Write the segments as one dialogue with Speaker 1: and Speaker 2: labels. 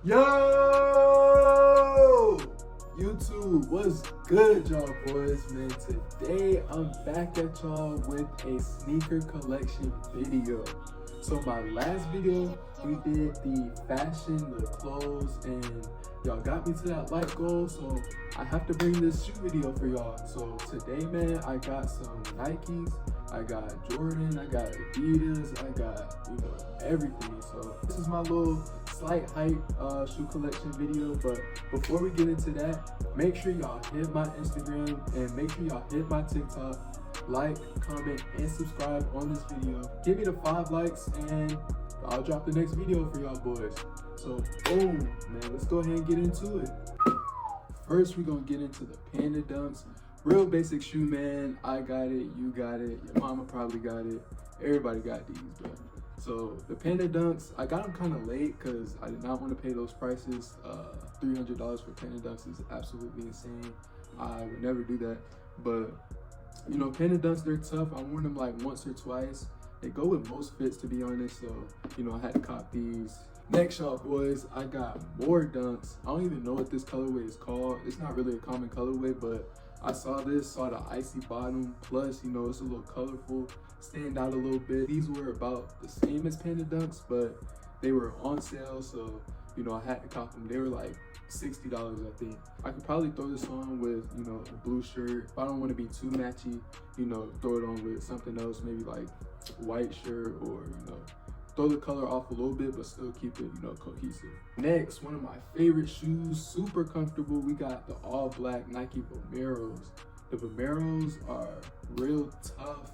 Speaker 1: Yo! YouTube, what's good, y'all boys, man? Today, I'm back at y'all with a sneaker collection video. So my last video, we did the fashion, the clothes, and y'all got me to that light goal, so I have to bring this shoe video for y'all. So today, man, I got some Nikes, I got Jordan, I got Adidas, I got, everything. So this is my little slight hype shoe collection video, but before we get into that, make sure y'all hit my Instagram and make sure y'all hit my TikTok. Like, comment, and subscribe on this video. Give me the 5 likes and I'll drop the next video for y'all boys. So boom, man, let's go ahead and get into it. First, we're gonna get into the Panda Dunks. Real basic shoe, man. I got it, you got it, your mama probably got it. Everybody got these, bro. So the Panda Dunks, I got them kind of late because I did not want to pay those prices. $300 for Panda Dunks is absolutely insane. I would never do that. But Panda Dunks, they're tough. I worn them like once or twice. They go with most fits, to be honest. So, I had to cop these. Next, y'all boys, I got more Dunks. I don't even know what this colorway is called. It's not really a common colorway, but I saw the icy bottom. Plus, it's a little colorful, stand out a little bit. These were about the same as Panda Dunks, but they were on sale. So, I had to cop them. They were like $60, I think. I could probably throw this on with, a blue shirt. If I don't want to be too matchy, throw it on with something else, maybe like white shirt, or, throw the color off a little bit, but still keep it, cohesive. Next, one of my favorite shoes, super comfortable. We got the all black Nike Vomeros. The Vomeros are real tough,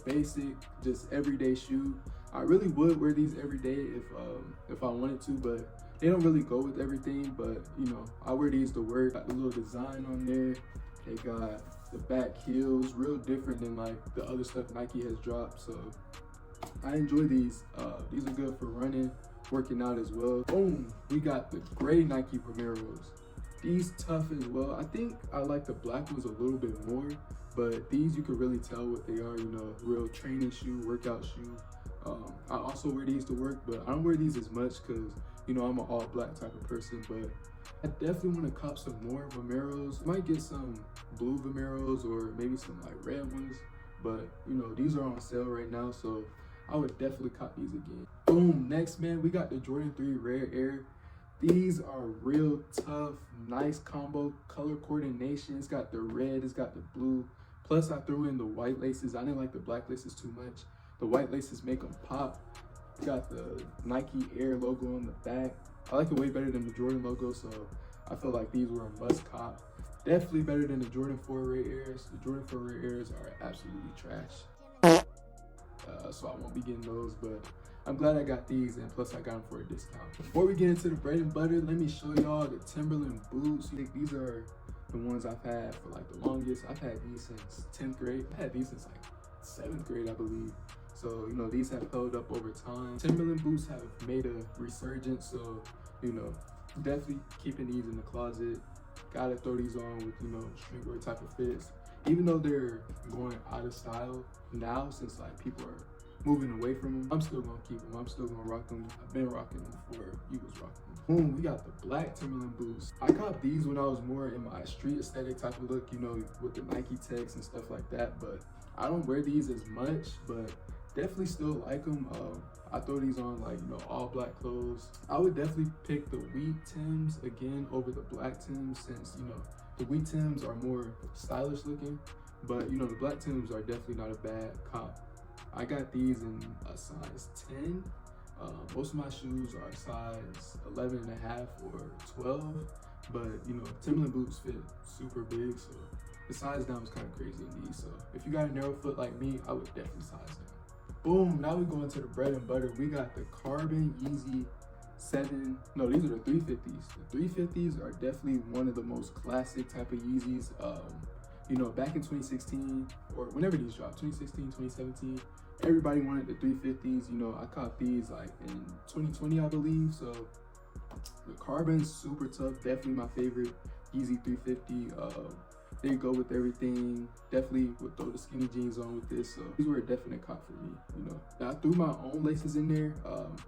Speaker 1: basic, just everyday shoe. I really would wear these every day if I wanted to, but they don't really go with everything. But I wear these to work. Got the little design on there. They got the back heels, real different than like the other stuff Nike has dropped. So I enjoy these. These are good for running, working out as well. Boom, we got the gray Nike Vomeros. These tough as well. I think I like the black ones a little bit more, but these you can really tell what they are, real training shoe, workout shoe. I also wear these to work, but I don't wear these as much because, I'm an all black type of person, but I definitely want to cop some more Vomeros. Might get some blue Vomeros or maybe some like red ones, but these are on sale right now, so I would definitely cop these again. Boom, next, man, we got the Jordan 3 Rare Air. These are real tough, nice combo, color coordination. It's got the red, it's got the blue. Plus I threw in the white laces. I didn't like the black laces too much. The white laces make them pop. Got the Nike Air logo on the back. I like it way better than the Jordan logo, so I feel like these were a must cop. Definitely better than the Jordan 4 Rare Airs. The Jordan 4 Rare Airs are absolutely trash. So I won't be getting those, but I'm glad I got these, and plus I got them for a discount. Before we get into the bread and butter, let me show y'all the Timberland boots. These are the ones I've had for like the longest. I've had these since 10th grade. I've had these since like 7th grade, I believe. So, these have held up over time. Timberland boots have made a resurgence, so, definitely keeping these in the closet. Gotta throw these on with, streetwear type of fits. Even though they're going out of style now, since like people are moving away from them, I'm still gonna keep them. I'm still gonna rock them. I've been rocking them before you was rocking them. Boom, we got the black Timberland boots. I copped these when I was more in my street aesthetic type of look, with the Nike techs and stuff like that, but I don't wear these as much, but definitely still like them. I throw these on like, all black clothes. I would definitely pick the wheat Tims again over the black Tims, since, the wheat Tims are more stylish looking, but the black Tims are definitely not a bad cop. I got these in a size 10. Most of my shoes are size 11 and a half or 12, but Timberland boots fit super big, so the size down is kind of crazy in these. So if you got a narrow foot like me, I would definitely size down. Boom, now we go into the bread and butter. We got the Carbon Yeezy 7, no, these are the 350s. The 350s are definitely one of the most classic type of Yeezys. Back in 2016, or whenever these dropped, 2016, 2017, everybody wanted the 350s. I caught these like in 2020, I believe. So the Carbon's super tough, definitely my favorite Yeezy 350. they go with everything. Definitely would throw the skinny jeans on with this. So these were a definite cop for me, you know. Now, I threw my own laces in there.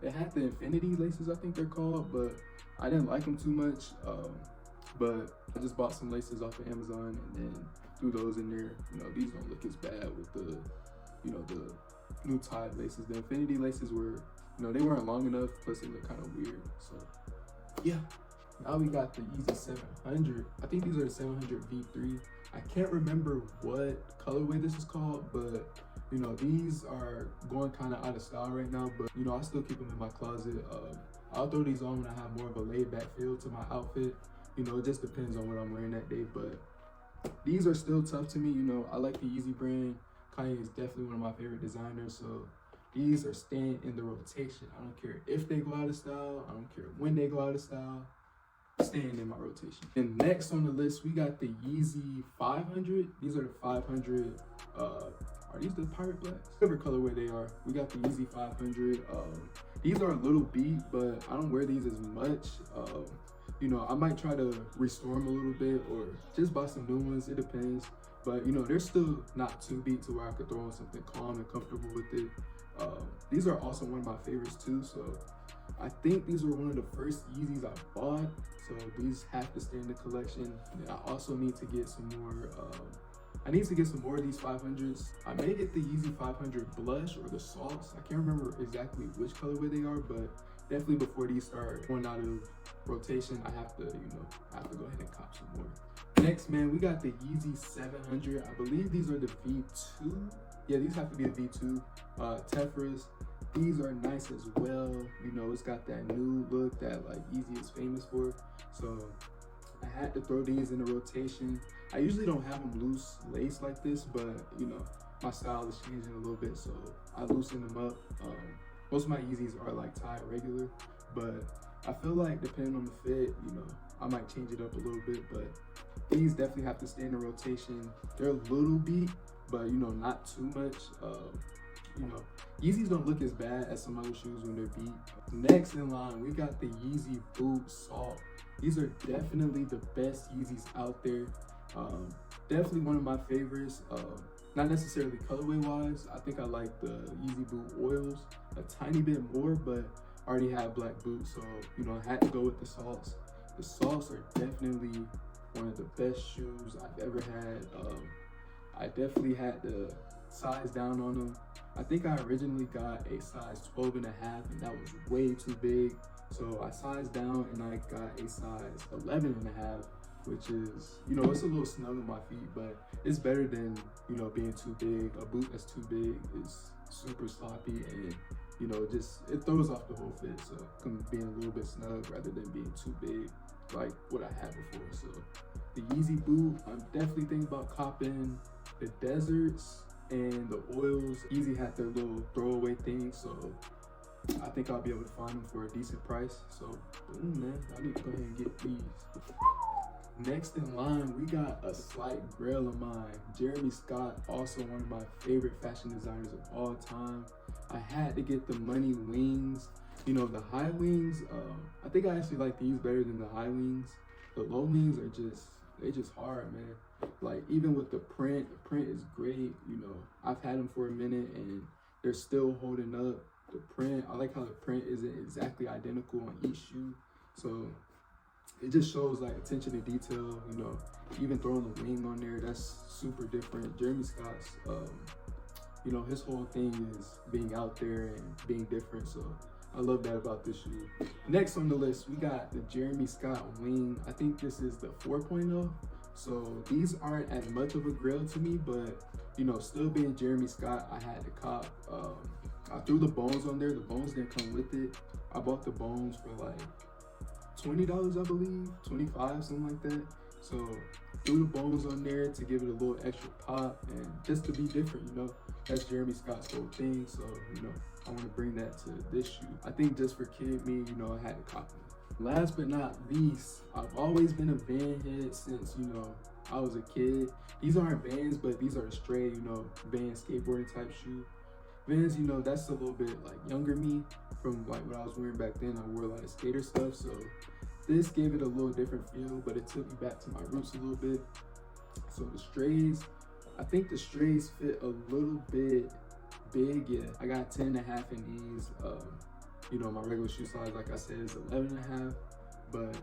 Speaker 1: It had the infinity laces, I think they're called, but I didn't like them too much. But I just bought some laces off of Amazon and then threw those in there. You know, these don't look as bad with the, you know, the new Tide laces. The infinity laces were, you know, they weren't long enough, plus they look kind of weird. So yeah, now we got the Yeezy 700. I think these are the 700 V3. I can't remember what colorway this is called, but you know, these are going kind of out of style right now, but you know, I still keep them in my closet. I'll throw these on when I have more of a laid back feel to my outfit. You know, it just depends on what I'm wearing that day, but these are still tough to me. You know, I like the Yeezy brand. Kanye is definitely one of my favorite designers, so these are staying in the rotation. I don't care if they go out of style. I don't care when they go out of style. Staying in my rotation. And next on the list, we got the Yeezy 500. These are the 500. Are these the Pirate Blacks? Whatever colorway they are. We got the Yeezy 500. These are a little beat, but I don't wear these as much. You know, I might try to restore them a little bit or just buy some new ones. It depends. But you know, they're still not too beat to where I could throw on something calm and comfortable with it. These are also one of my favorites too. So I think these were one of the first Yeezys I bought. So these have to stay in the collection. And I also need to get some more. I need to get some more of these 500s. I may get the Yeezy 500 blush or the salts. I can't remember exactly which colorway they are, but definitely before these start going out of rotation, I have to, you know, go ahead and cop some more. Next, man, we got the Yeezy 700. I believe these are the V2. Yeah, these have to be the V2 Tefras. These are nice as well. You know, it's got that new look that like Yeezy is famous for. So I had to throw these in the rotation. I usually don't have them loose lace like this, but you know, my style is changing a little bit, so I loosen them up. Most of my Yeezys are like tied regular, but I feel like depending on the fit, you know, I might change it up a little bit, but these definitely have to stay in the rotation. They're a little beat, but you know, not too much. You know, Yeezys don't look as bad as some other shoes when they're beat. Next in line, we got the Yeezy Boot Salt. These are definitely the best Yeezys out there. Definitely one of my favorites. Not necessarily colorway wise. I think I like the Yeezy Boot Oils a tiny bit more, but I already have black boots, so you know, I had to go with the salts. The salts are definitely one of the best shoes I've ever had. I definitely had to size down on them. I think I originally got a size 12 and a half, and that was way too big. So I sized down and I got a size 11 and a half, which is, you know, it's a little snug on my feet, but it's better than, you know, being too big. A boot that's too big is super sloppy and, you know, it throws off the whole fit. So being a little bit snug rather than being too big like what I had before. So the Yeezy boot, I'm definitely thinking about copping the deserts and the oils. Yeezy had their little throwaway thing, so I think I'll be able to find them for a decent price. So boom, man, I need to go ahead and get these. Next in line, we got a slight grail of mine. Jeremy Scott, also one of my favorite fashion designers of all time. I had to get the money wings. You know, the high wings, I think I actually like these better than the high wings. The low wings are just hard, man. Like, even with the print is great. You know, I've had them for a minute and they're still holding up. The print, I like how the print isn't exactly identical on each shoe. So it just shows like attention to detail, you know. Even throwing the wing on there, that's super different. Jeremy Scott's, you know, his whole thing is being out there and being different. So I love that about this shoe. Next on the list, we got the Jeremy Scott wing. I think this is the 4.0. So these aren't as much of a grail to me, but you know, still being Jeremy Scott, I had to cop. I threw the bones on there. The bones didn't come with it. I bought the bones for like $20, I believe, 25, something like that. So threw the bones on there to give it a little extra pop and just to be different, you know. That's Jeremy Scott's whole thing. So, you know, I want to bring that to this shoe. I think just for kid me, you know, I had to cop them. Last but not least, I've always been a Van head since, you know, I was a kid. These aren't Vans, but these are the stray, you know, Van skateboarding type shoe. Vans, you know, that's a little bit like younger me from like what I was wearing back then. I wore a lot of skater stuff, so this gave it a little different feel, but it took me back to my roots a little bit. So the strays, I think the strays fit a little bit big. Yeah, I got 10.5 in these. You know, my regular shoe size, like I said, is 11.5, but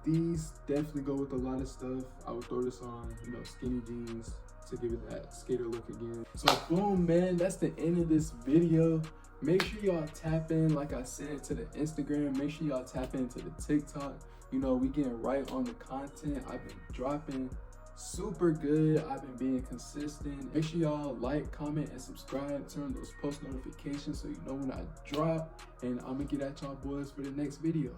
Speaker 1: these definitely go with a lot of stuff. I would throw this on, you know, skinny jeans to give it that skater look again. So boom, man, that's the end of this video. Make sure y'all tap in, like I said, to the Instagram. Make sure y'all tap into the TikTok. You know, we getting right on the content. I've been dropping super good. I've been being consistent. Make sure y'all like, comment, and subscribe. Turn those post notifications so you know when I drop. And I'm gonna get at y'all boys for the next video.